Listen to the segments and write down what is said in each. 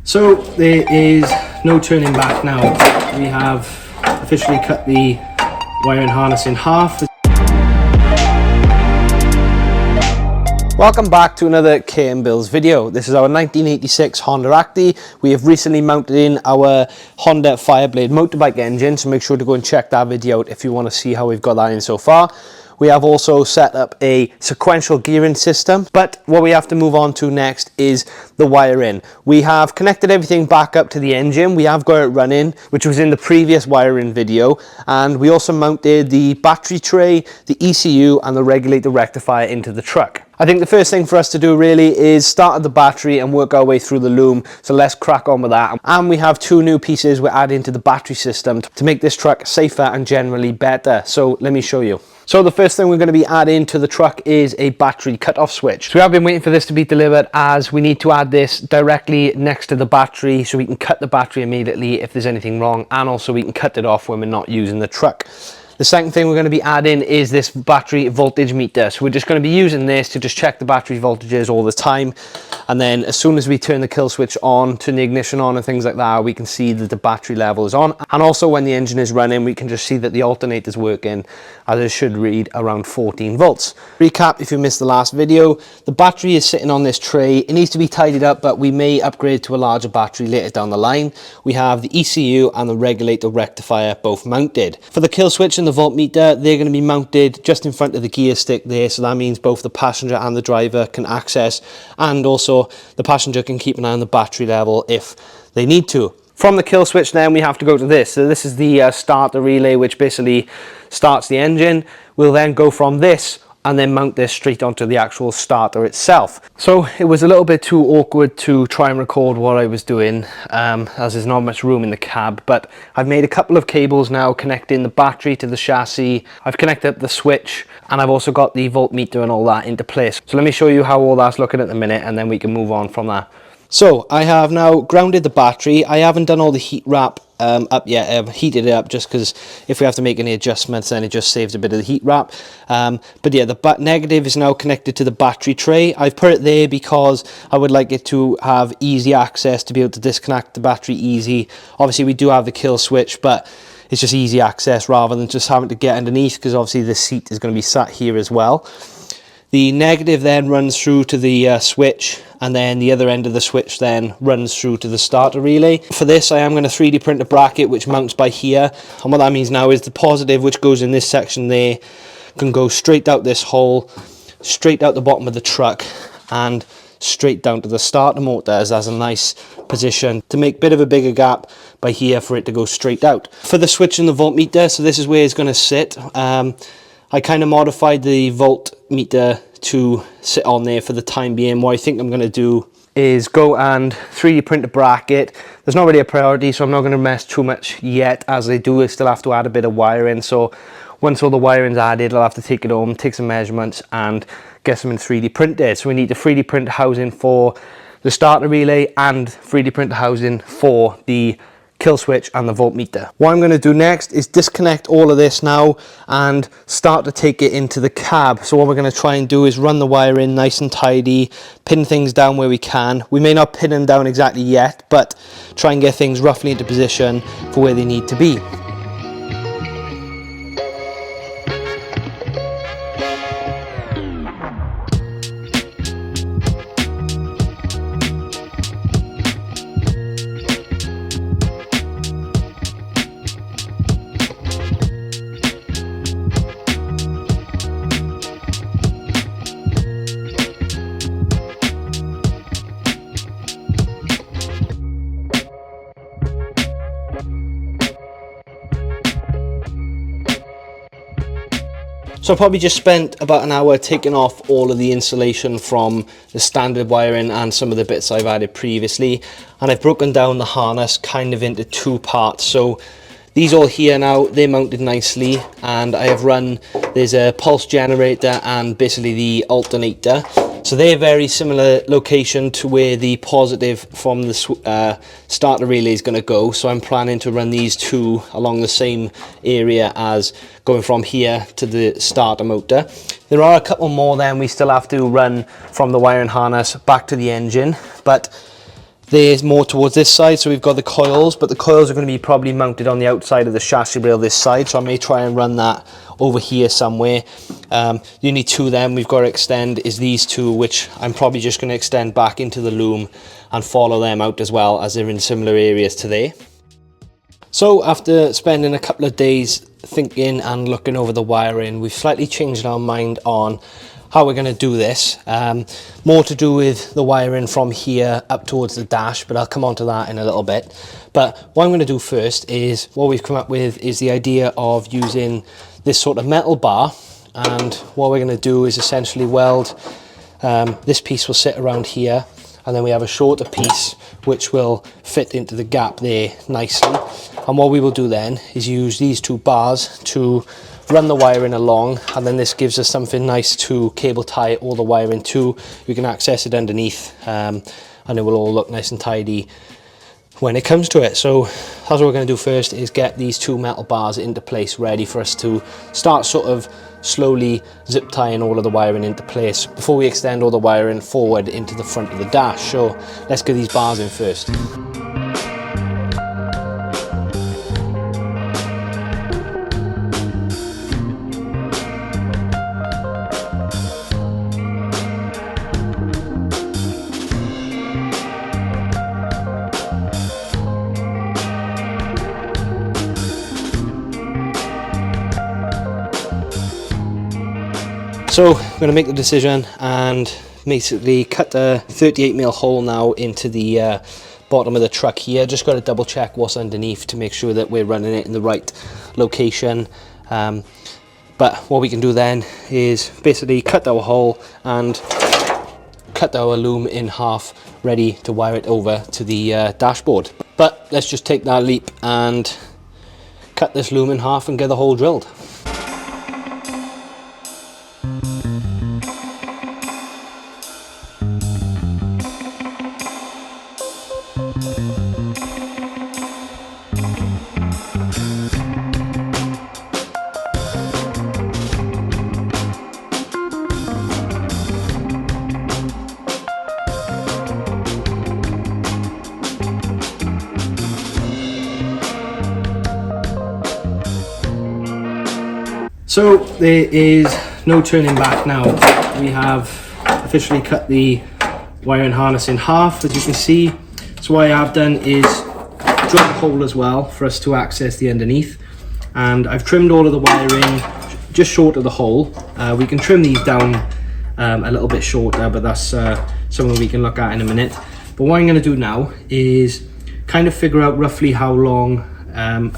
So there is no turning back now. We have officially cut the wiring harness in half. Welcome back to another K & Builds video. This is our 1986 Honda Acti. We have recently mounted in our Honda Fireblade motorbike engine, so make sure to go and check that video out if you want to see how we've got that in so far. We have also set up a sequential gearing system, but what we have to move on to next is the wiring. We have connected everything back up to the engine. We have got it running, which was in the previous wiring video, and we also mounted the battery tray, the ECU and the regulator rectifier into the truck. I think the first thing for us to do really is start at the battery and work our way through the loom, so let's crack on with that. And we have two new pieces we're adding to the battery system to make this truck safer and generally better, so let me show you. So the first thing we're going to be adding to the truck is a battery cut-off switch. So we have been waiting for this to be delivered, as we need to add this directly next to the battery so we can cut the battery immediately if there's anything wrong, and also we can cut it off when we're not using the truck. The second thing we're going to be adding is this battery voltage meter. So we're just going to be using this to just check the battery voltages all the time. And then as soon as we turn the kill switch on, turn the ignition on and things like that, we can see that the battery level is on. And also when the engine is running, we can just see that the alternator is working, as it should read around 14 volts. Recap if you missed the last video, the battery is sitting on this tray. It needs to be tidied up, but we may upgrade to a larger battery later down the line. We have the ECU and the regulator rectifier both mounted. For the kill switch and the voltmeter, they're going to be mounted just in front of the gear stick there, so that means both the passenger and the driver can access, and also the passenger can keep an eye on the battery level if they need to. From the kill switch then we have to go to this. So this is the starter relay, which basically starts the engine. We'll then go from this and then mount this straight onto the actual starter itself. So it was a little bit too awkward to try and record what I was doing, as there's not much room in the cab, but I've made a couple of cables now connecting the battery to the chassis. I've connected up the switch, and I've also got the voltmeter and all that into place. So let me show you how all that's looking at the minute, and then we can move on from that. So I have now grounded the battery. I haven't done all the heat wrap up yet. I've heated it up just because if we have to make any adjustments, then it just saves a bit of the heat wrap. But yeah, the negative is now connected to the battery tray. I've put it there because I would like it to have easy access, to be able to disconnect the battery easy. Obviously we do have the kill switch, but it's just easy access rather than just having to get underneath, because obviously the seat is going to be sat here as well. The negative then runs through to the switch, and then the other end of the switch then runs through to the starter relay. For this I am going to 3D print a bracket which mounts by here, and what that means now is the positive, which goes in this section there, can go straight out this hole, straight out the bottom of the truck, and straight down to the starter motor, as that's a nice position to make a bit of a bigger gap by here for it to go straight out. For the switch and the voltmeter, so this is where it's going to sit. I kind of modified the voltmeter to sit on there for the time being. What I think I'm going to do is go and 3D print a bracket. There's not really a priority, so I'm not going to mess too much yet. As I do, I still have to add a bit of wiring, so once all the wiring's added, I'll have to take it home, take some measurements and get some in 3D printed. So we need to 3D print housing for the starter relay and 3D print housing for the kill switch and the voltmeter. What I'm going to do next is disconnect all of this now and start to take it into the cab. So what we're going to try and do is run the wire in nice and tidy, pin things down where we can. We may not pin them down exactly yet, but try and get things roughly into position for where they need to be. So I probably just spent about an hour taking off all of the insulation from the standard wiring and some of the bits I've added previously, and I've broken down the harness kind of into two parts. So these all here now, they're mounted nicely, and I have run, there's a pulse generator and basically the alternator. So they're very similar location to where the positive from the starter relay is going to go. So I'm planning to run these two along the same area as going from here to the starter motor. There are a couple more then we still have to run from the wiring harness back to the engine, but There's more towards this side, so we've got the coils, but the coils are going to be probably mounted on the outside of the chassis rail this side, so I may try and run that over here somewhere. The only two then we've got to extend is these two, which I'm probably just going to extend back into the loom and follow them out as well, as they're in similar areas to there. So after spending a couple of days thinking and looking over the wiring, we've slightly changed our mind on how we're going to do this. More to do with the wiring from here up towards the dash, but I'll come on to that in a little bit. But what I'm going to do first is, what we've come up with is the idea of using this sort of metal bar, and what we're going to do is essentially weld, this piece will sit around here, and then we have a shorter piece which will fit into the gap there nicely. And what we will do then is use these two bars to run the wiring along, and then this gives us something nice to cable tie all the wiring to. We can access it underneath, and it will all look nice and tidy when it comes to it. So that's what we're going to do first, is get these two metal bars into place, ready for us to start sort of slowly zip tying all of the wiring into place before we extend all the wiring forward into the front of the dash. So let's get these bars in first. So I'm going to make the decision and basically cut a 38mm hole now into the bottom of the truck here. Just got to double check what's underneath to make sure that we're running it in the right location. But what we can do then is basically cut our hole and cut our loom in half, ready to wire it over to the dashboard. But let's just take that leap and cut this loom in half and get the hole drilled. So there is no turning back now. We have officially cut the wiring harness in half, as you can see. So what I have done is drill a hole as well for us to access the underneath. And I've trimmed all of the wiring just short of the hole. We can trim these down a little bit shorter, but that's something we can look at in a minute. But what I'm going to do now is kind of figure out roughly how long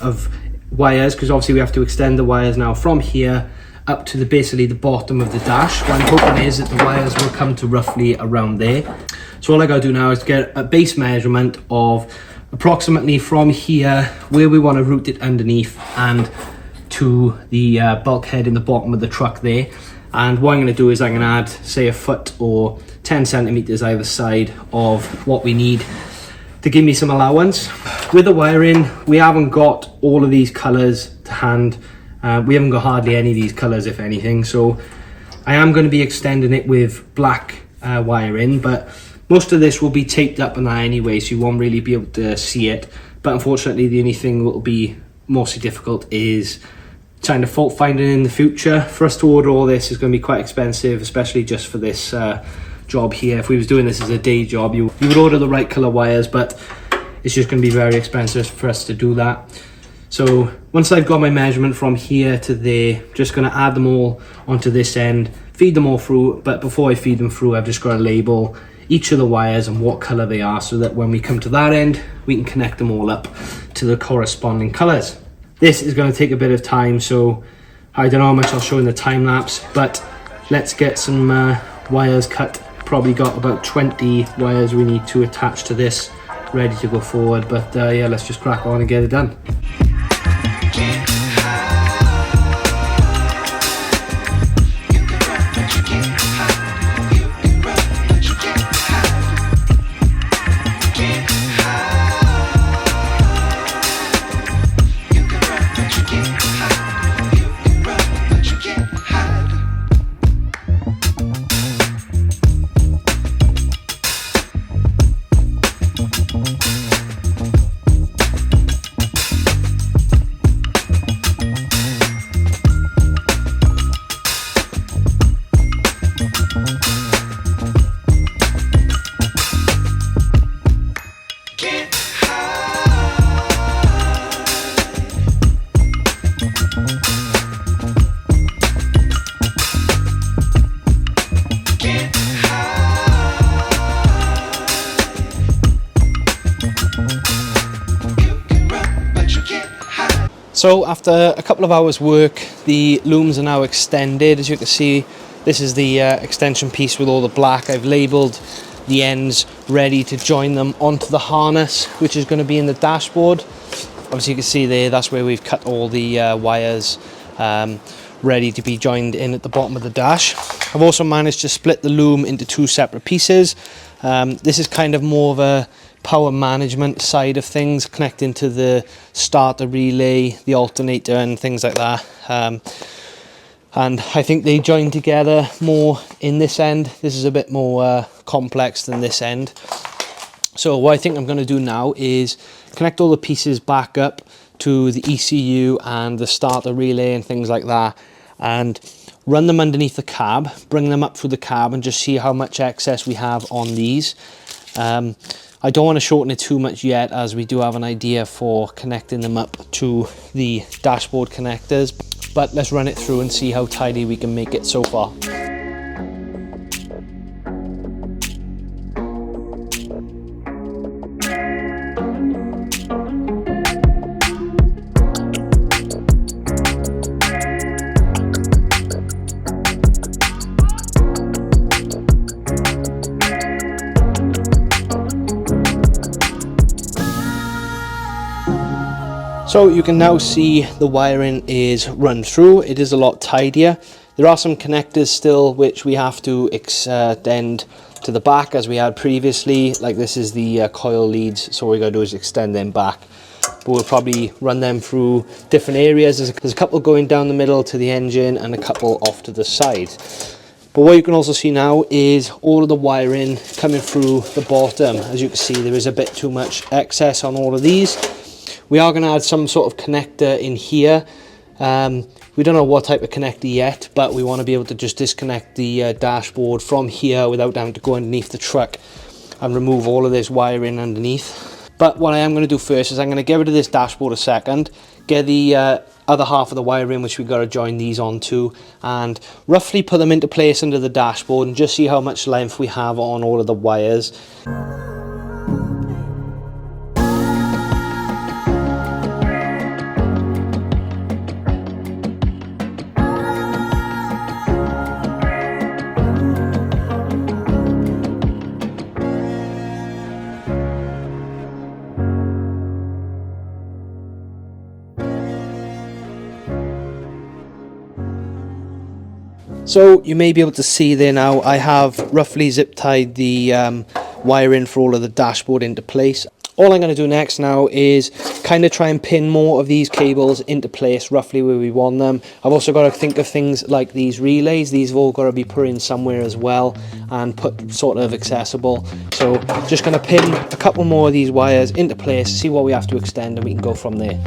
of wires, because obviously we have to extend the wires now from here up to basically the bottom of the dash. What I'm hoping is that the wires will come to roughly around there. So all I gotta do now is get a base measurement of approximately from here where we want to route it underneath and to the bulkhead in the bottom of the truck there. And what I'm going to do is I'm going to add, say, a foot or 10 centimeters either side of what we need to give me some allowance. With the wiring, we haven't got all of these colors to hand. We haven't got hardly any of these colors, if anything. So I am going to be extending it with black wiring, but most of this will be taped up on that anyway, so you won't really be able to see it. But unfortunately, the only thing that will be mostly difficult is trying to fault finding in the future. For us to order all this is going to be quite expensive, especially just for this job here. If we was doing this as a day job, you would order the right color wires, but it's just going to be very expensive for us to do that. So once I've got my measurement from here to there, just going to add them all onto this end, feed them all through. But before I feed them through, I've just got to label each of the wires and what color they are, so that when we come to that end, we can connect them all up to the corresponding colors. This is going to take a bit of time, so I don't know how much I'll show in the time lapse, but let's get some wires cut. Probably got about 20 wires we need to attach to this, ready to go forward. But yeah, let's just crack on and get it done. So after a couple of hours work, the looms are now extended. As you can see, this is the extension piece with all the black. I've labelled the ends ready to join them onto the harness, which is going to be in the dashboard. Obviously you can see there, that's where we've cut all the wires ready to be joined in at the bottom of the dash. I've also managed to split the loom into two separate pieces. This is kind of more of a power management side of things, connecting to the starter relay, the alternator and things like that. And I think they join together more in this end. This is a bit more complex than this end. So what I think I'm going to do now is connect all the pieces back up to the ECU and the starter relay and things like that, and run them underneath the cab, bring them up through the cab and just see how much excess we have on these. I don't want to shorten it too much yet, as we do have an idea for connecting them up to the dashboard connectors, but let's run it through and see how tidy we can make it so far. So you can now see the wiring is run through. It is a lot tidier. There are some connectors still which we have to extend to the back as we had previously. Like this is the coil leads, so what we got to do is extend them back. But we'll probably run them through different areas. There's a couple going down the middle to the engine and a couple off to the side. But what you can also see now is all of the wiring coming through the bottom. As you can see, there is a bit too much excess on all of these. We are going to add some sort of connector in here. We don't know what type of connector yet, but we want to be able to just disconnect the dashboard from here without having to go underneath the truck and remove all of this wiring underneath. But what I am going to do first is I'm going to get rid of this dashboard a second, get the other half of the wiring which we've got to join these onto, and roughly put them into place under the dashboard and just see how much length we have on all of the wires. So you may be able to see there now, I have roughly zip tied the wiring for all of the dashboard into place. All I'm going to do next now is kind of try and pin more of these cables into place roughly where we want them. I've also got to think of things like these relays. These have all got to be put in somewhere as well and put sort of accessible. So just going to pin a couple more of these wires into place, see what we have to extend, and we can go from there.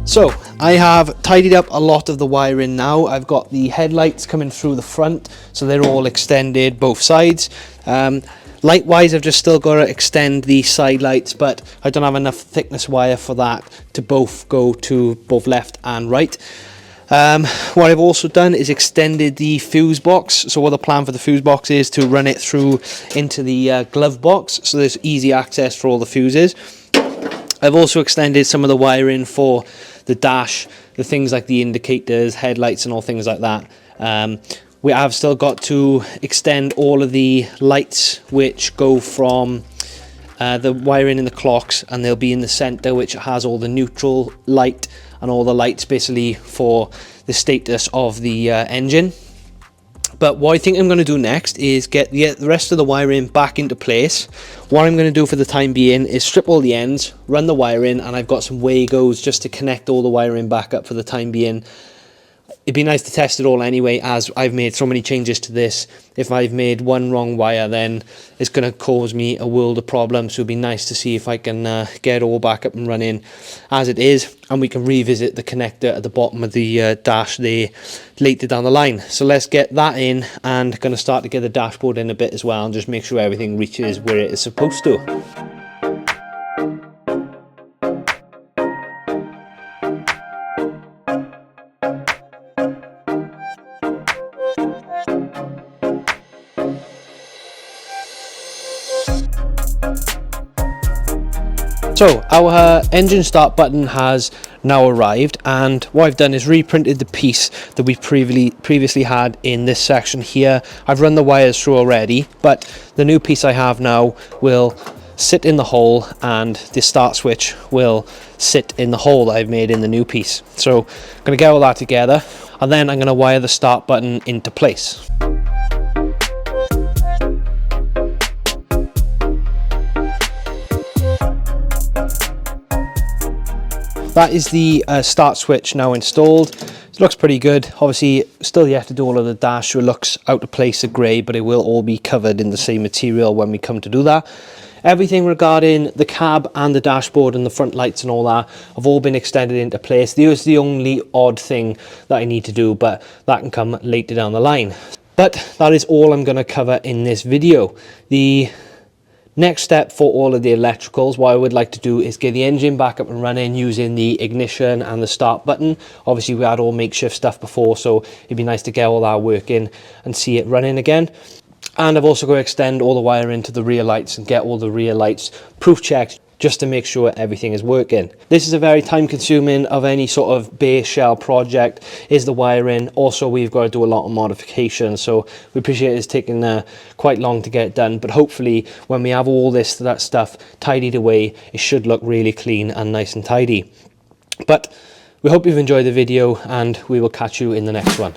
So I have tidied up a lot of the wiring now. I've got the headlights coming through the front, so they're all extended both sides. Light wise, I've just still got to extend the side lights, but I don't have enough thickness wire for that to both go to both left and right. What I've also done is extended the fuse box. So what the plan for the fuse box is to run it through into the glove box, so there's easy access for all the fuses. I've also extended some of the wiring for the dash, the things like the indicators, headlights and all things like that. We have still got to extend all of the lights which go from the wiring in the clocks, and they'll be in the center, which has all the neutral light and all the lights basically for the status of the engine. But what I think I'm going to do next is get the rest of the wiring back into place. What I'm going to do for the time being is strip all the ends, run the wiring, and I've got some Wagos just to connect all the wiring back up for the time being. It'd be nice to test it all anyway, as I've made so many changes to this. If I've made one wrong wire, then it's going to cause me a world of problems. So it'd be nice to see if I can get it all back up and running as it is, and we can revisit the connector at the bottom of the dash there later down the line. So let's get that in, and going to start to get the dashboard in a bit as well, and just make sure everything reaches where it is supposed to. So our engine start button has now arrived, and what I've done is reprinted the piece that we previously had in this section here. I've run the wires through already, but the new piece I have now will sit in the hole, and the start switch will sit in the hole that I've made in the new piece. So I'm going to get all that together, and then I'm going to wire the start button into place. That is the start switch now installed. It looks pretty good. Obviously, still yet to do all of the dash, so it looks out of place of grey, but it will all be covered in the same material when we come to do that. Everything regarding the cab and the dashboard and the front lights and all that have all been extended into place. There's the only odd thing that I need to do, but that can come later down the line. But that is all I'm going to cover in this video. The next step for all of the electricals, what I would like to do is get the engine back up and running using the ignition and the start button. Obviously we had all makeshift stuff before, so it'd be nice to get all that working and see it running again. And I've also got to extend all the wiring to the rear lights and get all the rear lights proof checked, just to make sure everything is working. This is a very time consuming of any sort of base shell project, is the wiring. Also, we've got to do a lot of modifications, so we appreciate it's taking quite long to get it done, but hopefully when we have all that stuff tidied away, it should look really clean and nice and tidy. But we hope you've enjoyed the video, and we will catch you in the next one.